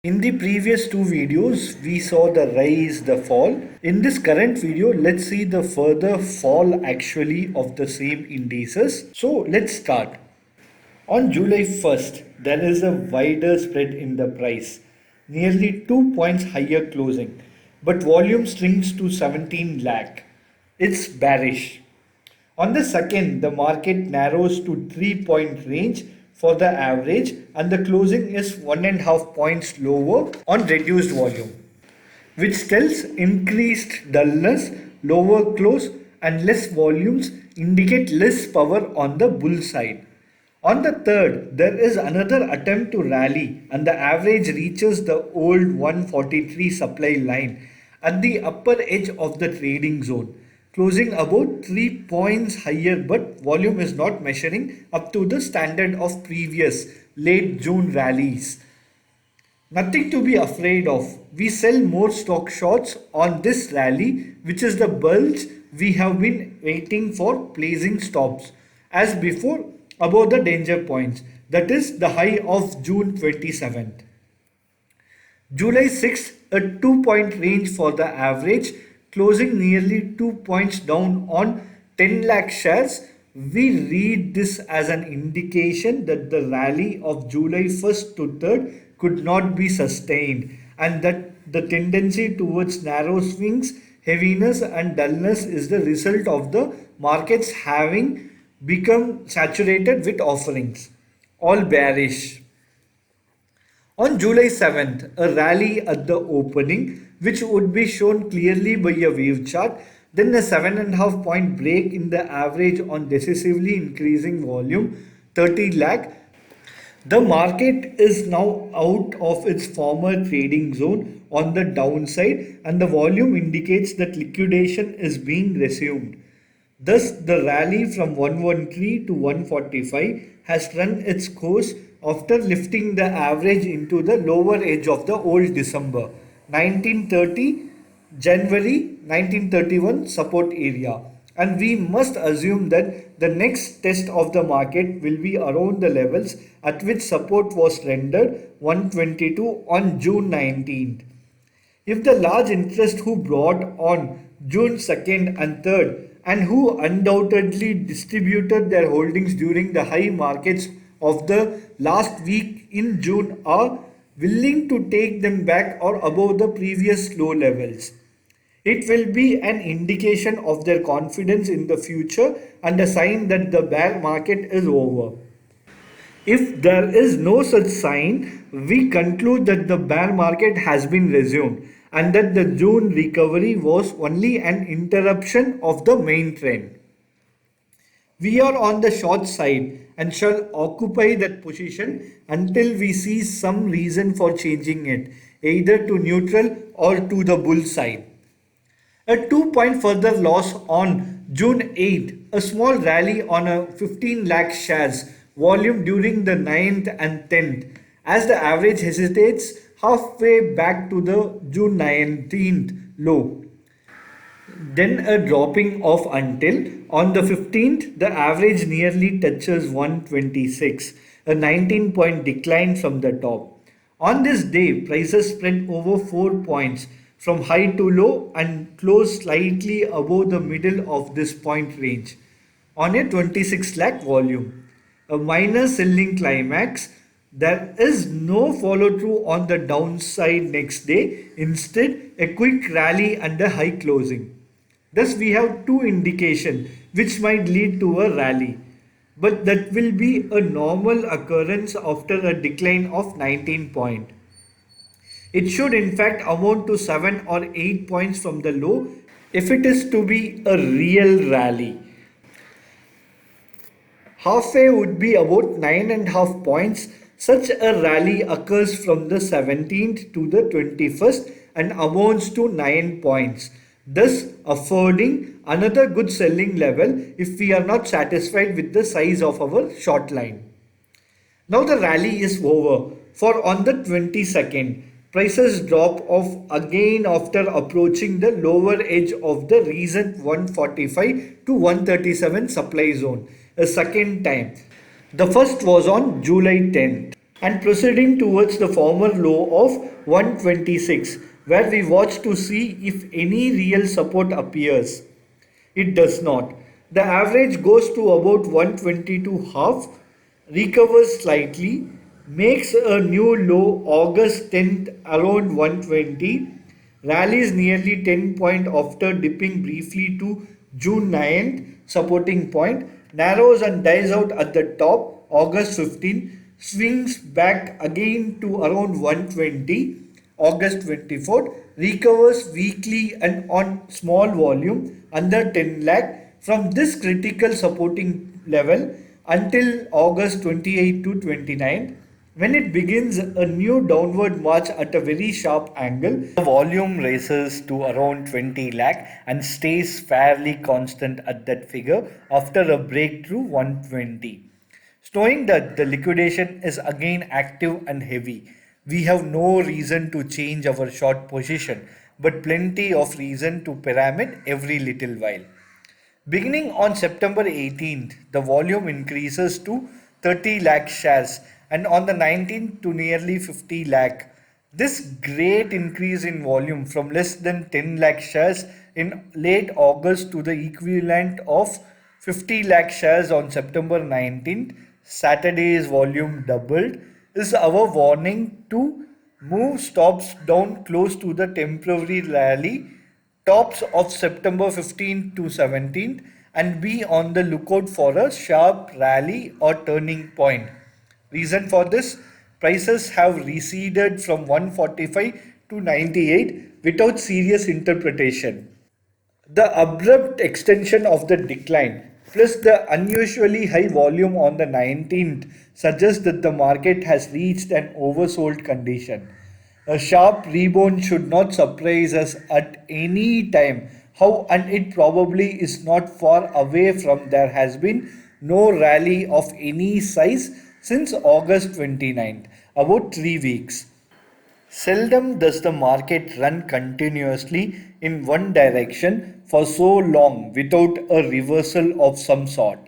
In the previous two videos, we saw the rise, the fall. In this current video, let's see the further fall actually of the same indices. So let's start. On July 1st, there is a wider spread in the price, nearly 2 points higher closing, but volume shrinks to 17 lakh. It's bearish. On the second, the market narrows to 3-point range for the average and the closing is 1.5 points lower on reduced volume, which tells increased dullness, lower close and less volumes indicate less power on the bull side. On the third, there is another attempt to rally and the average reaches the old 143 supply line at the upper edge of the trading zone, closing about 3 points higher, but volume is not measuring up to the standard of previous late June rallies. Nothing to be afraid of. We sell more stock shorts on this rally, which is the bulge we have been waiting for, placing stops as before above the danger points, that is the high of June 27th. July 6th, a 2-point range for the average, closing nearly 2 points down on 10 lakh shares. We read this as an indication that the rally of July 1st to 3rd could not be sustained and that the tendency towards narrow swings, heaviness and dullness is the result of the markets having become saturated with offerings. All bearish. On July 7th, a rally at the opening, which would be shown clearly by a wave chart, then a 7.5 point break in the average on decisively increasing volume, 30 lakh. The market is now out of its former trading zone on the downside and the volume indicates that liquidation is being resumed. Thus, the rally from 113 to 145 has run its course after lifting the average into the lower edge of the old December 1930 January 1931 support area. And we must assume that the next test of the market will be around the levels at which support was rendered 122 on June 19th. If the large interest who brought on June 2nd and 3rd and who undoubtedly distributed their holdings during the high markets of the last week in June are willing to take them back or above the previous low levels, it will be an indication of their confidence in the future and a sign that the bear market is over. If there is no such sign, we conclude that the bear market has been resumed and that the June recovery was only an interruption of the main trend. We are on the short side and shall occupy that position until we see some reason for changing it, either to neutral or to the bull side. A 2-point further loss on June 8, a small rally on a 15 lakh shares volume during the 9th and 10th as the average hesitates halfway back to the June 19th low. Then a dropping off until on the 15th the average nearly touches 126, a 19-point decline from the top. On this day, prices spread over 4 points from high to low and closed slightly above the middle of this point range on a 26 lakh volume. A minor selling climax. There is no follow through on the downside next day. Instead, a quick rally and a high closing. Thus, we have two indications which might lead to a rally, but that will be a normal occurrence after a decline of 19 points. It should in fact amount to 7 or 8 points from the low if it is to be a real rally. Halfway would be about 9.5 points. Such a rally occurs from the 17th to the 21st and amounts to 9 points, thus affording another good selling level if we are not satisfied with the size of our short line. Now the rally is over, for on the 22nd, prices drop off again after approaching the lower edge of the recent 145 to 137 supply zone a second time. The first was on July 10th. and proceeding towards the former low of 126, where we watch to see if any real support appears. It does not. The average goes to about 122 half, recovers slightly, makes a new low August 10th around 120, rallies nearly 10 point after dipping briefly to June 9th supporting point, narrows and dies out at the top August 15th, swings back again to around 120 August 24th, recovers weekly and on small volume under 10 lakh from this critical supporting level until August 28 to 29, when it begins a new downward march at a very sharp angle. The volume races to around 20 lakh and stays fairly constant at that figure after a breakthrough 120. Showing that the liquidation is again active and heavy. We have no reason to change our short position, but plenty of reason to pyramid every little while. Beginning on September 18th, the volume increases to 30 lakh shares and on the 19th to nearly 50 lakh. This great increase in volume from less than 10 lakh shares in late August to the equivalent of 50 lakh shares on September 19th, Saturday's volume doubled, is our warning to move stops down close to the temporary rally tops of September 15th to 17th and be on the lookout for a sharp rally or turning point. Reason for this, prices have receded from 145 to 98 without serious interpretation. The abrupt extension of the decline plus the unusually high volume on the 19th suggests that the market has reached an oversold condition. A sharp rebound should not surprise us at any time. How and it probably is not far away from there has been no rally of any size since August 29th, about 3 weeks. Seldom does the market run continuously in one direction for so long without a reversal of some sort.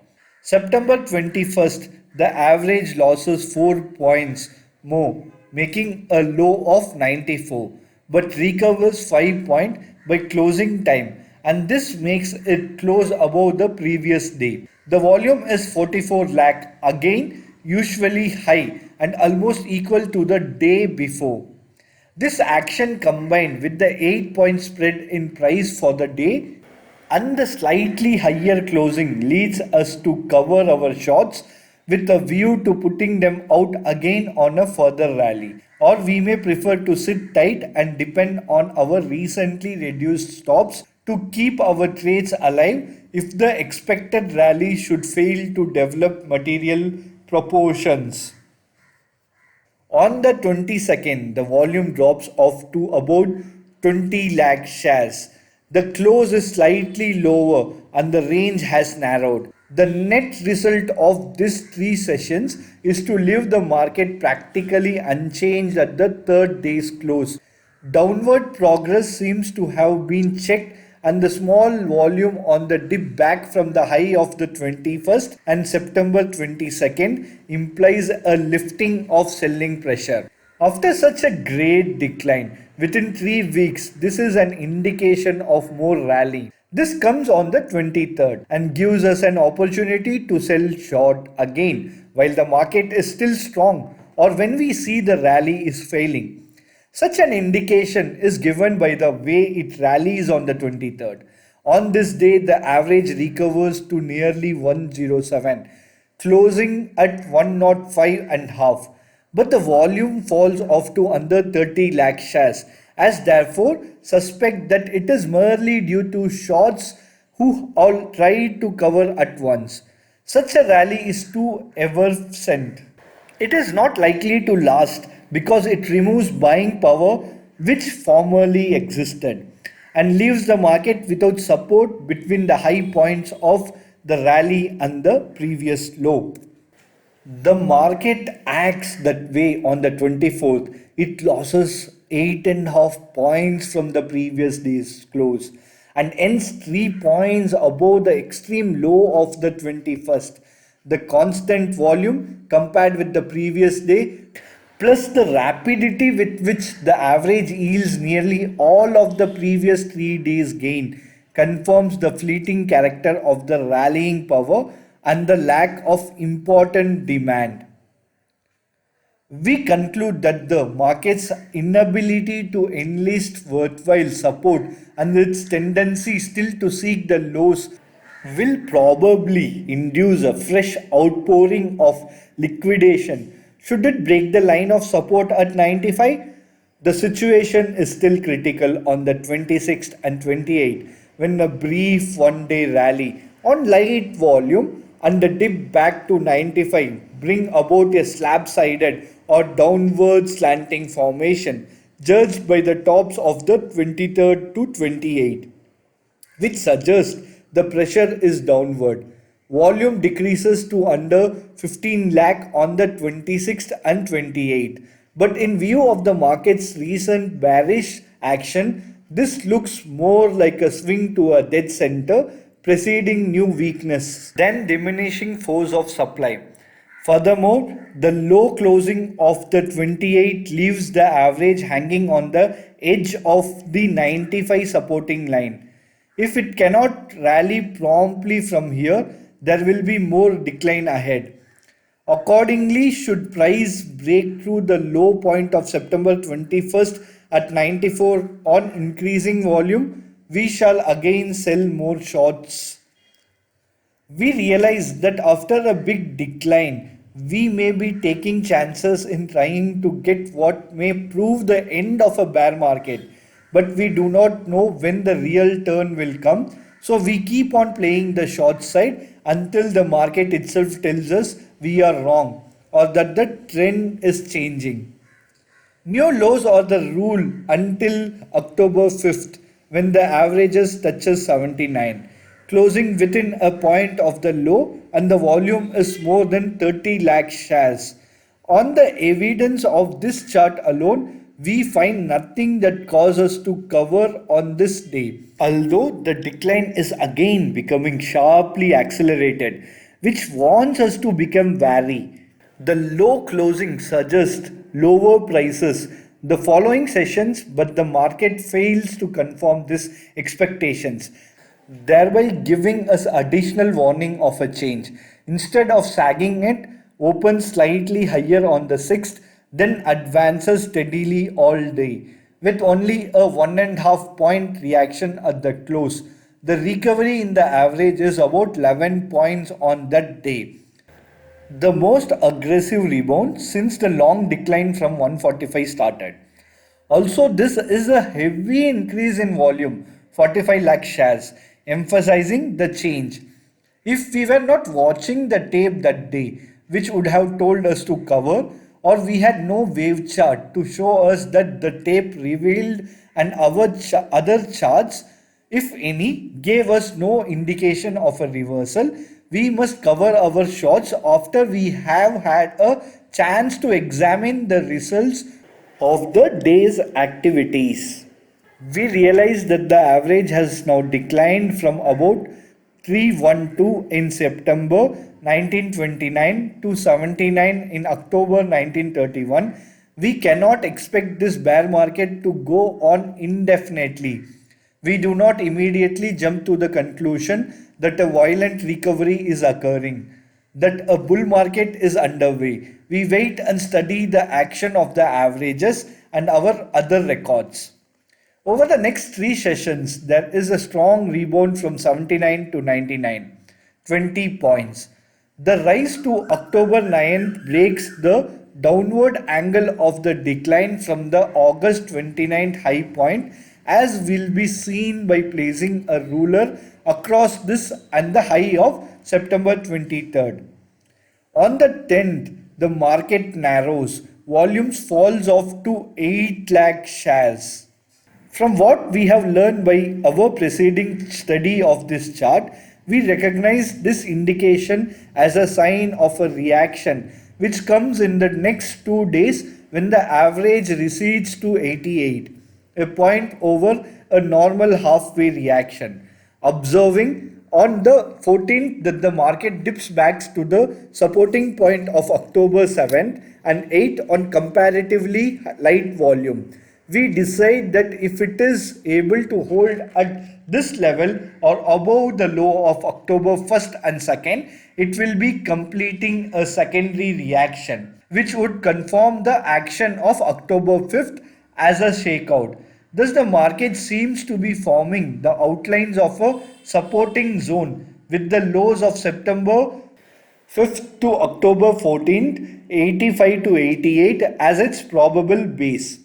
September 21st, the average losses 4 points more, making a low of 94, but recovers 5 points by closing time, and this makes it close above the previous day. The volume is 44 lakh, again usually high and almost equal to the day before. This action combined with the 8 point spread in price for the day and the slightly higher closing leads us to cover our shorts with a view to putting them out again on a further rally. Or we may prefer to sit tight and depend on our recently reduced stops to keep our trades alive if the expected rally should fail to develop material proportions. On the 22nd, the volume drops off to about 20 lakh shares. The close is slightly lower and the range has narrowed. The net result of these three sessions is to leave the market practically unchanged at the third day's close. Downward progress seems to have been checked and the small volume on the dip back from the high of the 21st and September 22nd implies a lifting of selling pressure. After such a great decline, within 3 weeks, this is an indication of more rally. This comes on the 23rd and gives us an opportunity to sell short again while the market is still strong or when we see the rally is failing. Such an indication is given by the way it rallies on the 23rd. On this day, the average recovers to nearly 107, closing at 105 and half. But the volume falls off to under 30 lakh shares, as therefore suspect that it is merely due to shorts who all tried to cover at once. Such a rally is too evanescent. It is not likely to last because it removes buying power which formerly existed and leaves the market without support between the high points of the rally and the previous low. The market acts that way on the 24th. It loses 8.5 points from the previous day's close and ends 3 points above the extreme low of the 21st. the constant volume compared with the previous day, plus the rapidity with which the average yields nearly all of the previous 3 days gain, confirms the fleeting character of the rallying power and the lack of important demand. We conclude that the market's inability to enlist worthwhile support and its tendency still to seek the lows will probably induce a fresh outpouring of liquidation. Should it break the line of support at 95? The situation is still critical on the 26th and 28th when a brief one-day rally on light volume and the dip back to 95 bring about a slab-sided or downward slanting formation judged by the tops of the 23rd to 28th, which suggests the pressure is downward. Volume decreases to under 15 lakh on the 26th and 28th. But in view of the market's recent bearish action, this looks more like a swing to a dead center preceding new weakness than diminishing force of supply. Furthermore, the low closing of the 28 leaves the average hanging on the edge of the 95 supporting line. If it cannot rally promptly from here, there will be more decline ahead. Accordingly, should price break through the low point of September 21st at 94 on increasing volume, we shall again sell more shorts. We realize that after a big decline, we may be taking chances in trying to get what may prove the end of a bear market, but we do not know when the real turn will come. So we keep on playing the short side until the market itself tells us we are wrong or that the trend is changing. New lows are the rule until October 5th when the averages touches 79, closing within a point of the low and the volume is more than 30 lakh shares. On the evidence of this chart alone, we find nothing that causes us to cover on this day, although the decline is again becoming sharply accelerated, which wants us to become wary. The low closing suggests lower prices the following sessions, but the market fails to confirm these expectations, thereby giving us additional warning of a change. Instead of sagging it, opens slightly higher on the 6th, then advances steadily all day, with only a 1.5 point reaction at the close. The recovery in the average is about 11 points on that day, the most aggressive rebound since the long decline from 145 started. Also, this is a heavy increase in volume, 45 lakh shares, emphasizing the change. If we were not watching the tape that day, which would have told us to cover, or we had no wave chart to show us that the tape revealed and our other charts, if any, gave us no indication of a reversal, we must cover our shorts after we have had a chance to examine the results of the day's activities. We realize that the average has now declined from about 312 in September 1929 to 79 in October 1931. We cannot expect this bear market to go on indefinitely. We do not immediately jump to the conclusion that a violent recovery is occurring, that a bull market is underway. We wait and study the action of the averages and our other records. Over the next 3 sessions, there is a strong rebound from 79 to 99, 20 points. The rise to October 9th breaks the downward angle of the decline from the August 29th high point, as will be seen by placing a ruler across this and the high of September 23rd. On the 10th, the market narrows, volumes falls off to 8 lakh shares. From what we have learned by our preceding study of this chart, we recognize this indication as a sign of a reaction which comes in the next 2 days when the average recedes to 88, a point over a normal halfway reaction. Observing On the 14th, the market dips back to the supporting point of October 7th and 8th on comparatively light volume. We decide that if it is able to hold at this level or above the low of October 1st and 2nd, it will be completing a secondary reaction, which would confirm the action of October 5th as a shakeout. Thus, the market seems to be forming the outlines of a supporting zone with the lows of September 5th to October 14th, 85 to 88 as its probable base.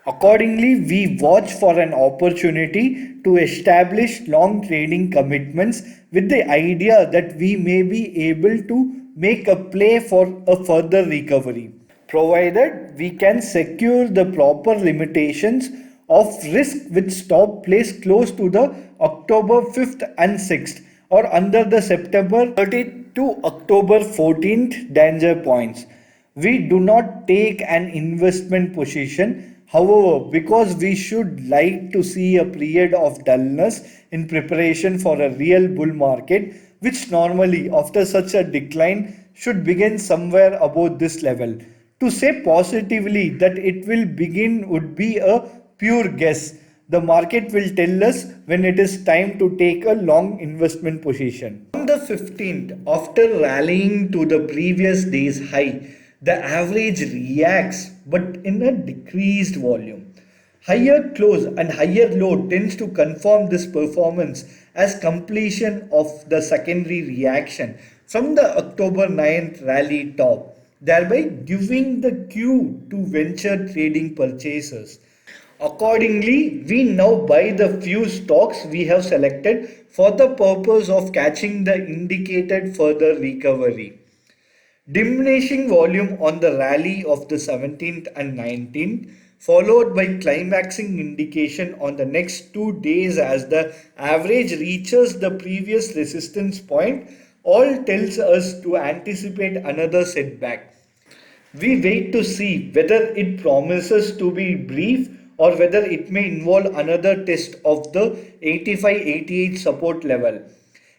Accordingly, we watch for an opportunity to establish long trading commitments with the idea that we may be able to make a play for a further recovery, provided we can secure the proper limitations of risk with stop place close to the October 5th and 6th or under the September 30th to October 14th danger points. We do not take an investment position. However, because we should like to see a period of dullness in preparation for a real bull market, which normally after such a decline should begin somewhere above this level. To say positively that it will begin would be a pure guess. The market will tell us when it is time to take a long investment position. On the 15th, after rallying to the previous day's high, the average reacts but in a decreased volume. Higher close and higher low tends to confirm this performance as completion of the secondary reaction from the October 9th rally top, thereby giving the cue to venture trading purchases. Accordingly, we now buy the few stocks we have selected for the purpose of catching the indicated further recovery. Diminishing volume on the rally of the 17th and 19th, followed by climaxing indication on the next 2 days as the average reaches the previous resistance point, all tells us to anticipate another setback. We wait to see whether it promises to be brief or whether it may involve another test of the 85-88 support level.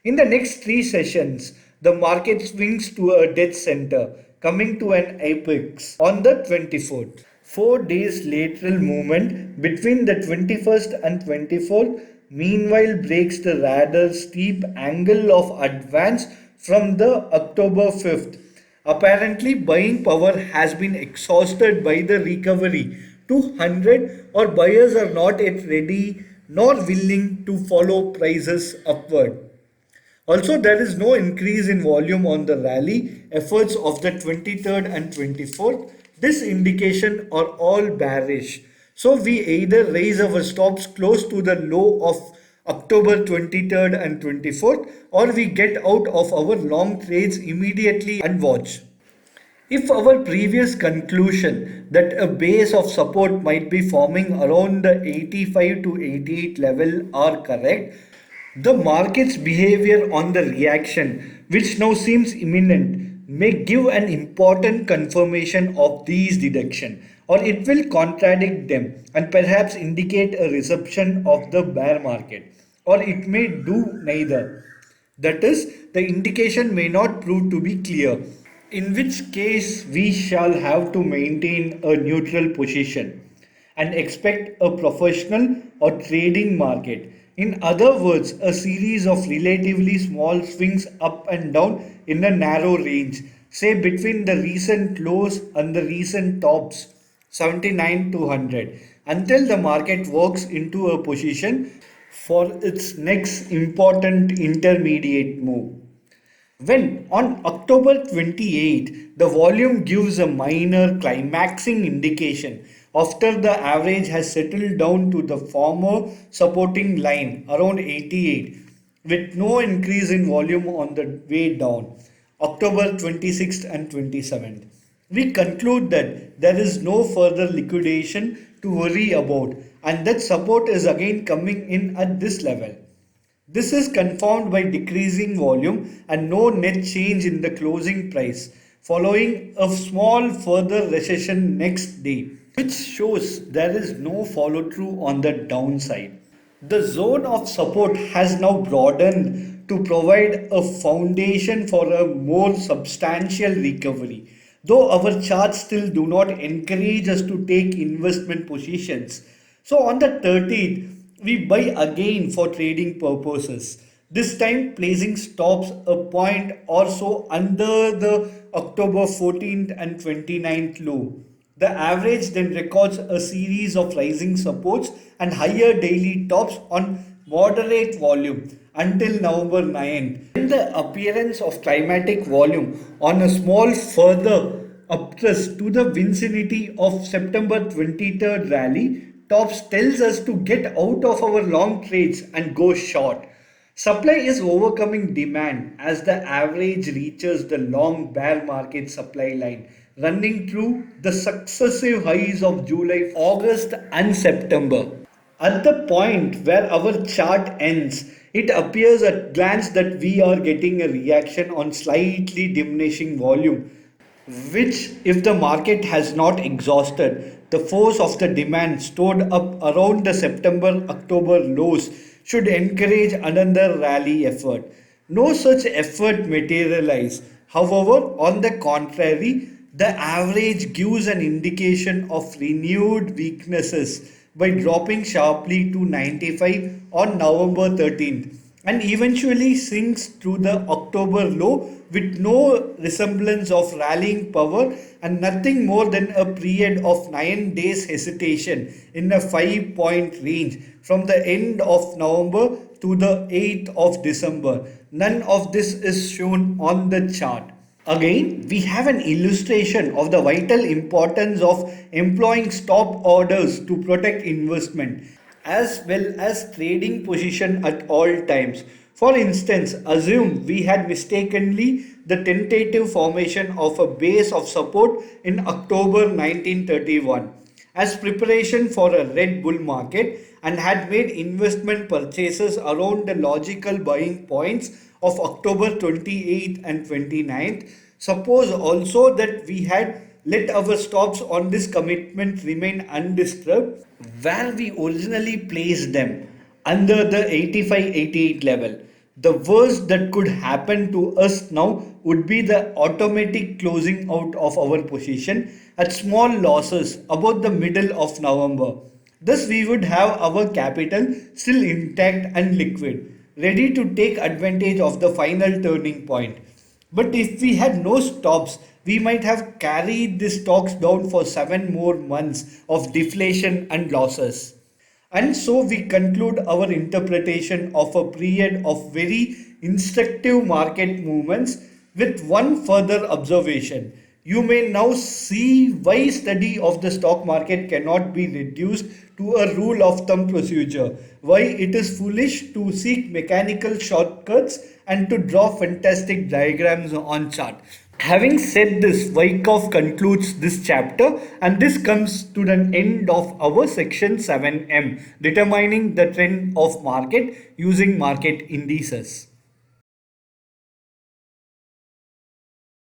In the next three sessions, the market swings to a dead center, coming to an apex on the 24th. 4 days lateral movement between the 21st and 24th meanwhile breaks the rather steep angle of advance from the October 5th. Apparently, buying power has been exhausted by the recovery to 100 or buyers are not yet ready nor willing to follow prices upward. Also, there is no increase in volume on the rally efforts of the 23rd and 24th. This indication are all bearish. So we either raise our stops close to the low of October 23rd and 24th or we get out of our long trades immediately and watch. If our previous conclusion that a base of support might be forming around the 85 to 88 level are correct, the market's behavior on the reaction, which now seems imminent, may give an important confirmation of these deductions, or it will contradict them and perhaps indicate a reception of the bear market, or it may do neither. That is, the indication may not prove to be clear, in which case we shall have to maintain a neutral position and expect a professional or trading market. In other words, a series of relatively small swings up and down in a narrow range, say between the recent lows and the recent tops 79 to 100, until the market works into a position for its next important intermediate move. When on October 28, the volume gives a minor climaxing indication after the average has settled down to the former supporting line around 88 with no increase in volume on the way down, October 26th and 27th. We conclude that there is no further liquidation to worry about and that support is again coming in at this level. This is confirmed by decreasing volume and no net change in the closing price following a small further recession next day, which shows there is no follow through on the downside. The zone of support has now broadened to provide a foundation for a more substantial recovery. Though our charts still do not encourage us to take investment positions. So on the 13th, we buy again for trading purposes. This time placing stops a point or so under the October 14th and 29th low. The average then records a series of rising supports and higher daily tops on moderate volume until November 9th. Then the appearance of climatic volume on a small further upthrust to the vicinity of September 23rd rally tops tells us to get out of our long trades and go short. Supply is overcoming demand as the average reaches the long bear market supply line, running through the successive highs of July, August, and September. At the point where our chart ends, it appears at glance that we are getting a reaction on slightly diminishing volume, which, if the market has not exhausted the force of the demand stored up around the September October lows, should encourage another rally effort. No such effort materialized. However, on the contrary, the average gives an indication of renewed weaknesses by dropping sharply to 95 on November 13th and eventually sinks through the October low with no resemblance of rallying power and nothing more than a period of 9 days hesitation in a 5-point range from the end of November to the 8th of December. None of this is shown on the chart. Again, we have an illustration of the vital importance of employing stop orders to protect investment as well as trading position at all times. For instance, assume we had mistakenly the tentative formation of a base of support in October 1931 as preparation for a red bull market and had made investment purchases around the logical buying points of October 28th and 29th. Suppose also that we had let our stops on this commitment remain undisturbed where we originally placed them under the 85-88 level. The worst that could happen to us now would be the automatic closing out of our position at small losses about the middle of November. Thus, we would have our capital still intact and liquid, ready to take advantage of the final turning point. But if we had no stops, we might have carried the stocks down for 7 more months of deflation and losses. And so we conclude our interpretation of a period of very instructive market movements with one further observation. You may now see why study of the stock market cannot be reduced to a rule of thumb procedure, why it is foolish to seek mechanical shortcuts and to draw fantastic diagrams on chart. Having said this, Wyckoff concludes this chapter and this comes to the end of our section 7M, determining the trend of market using market indices.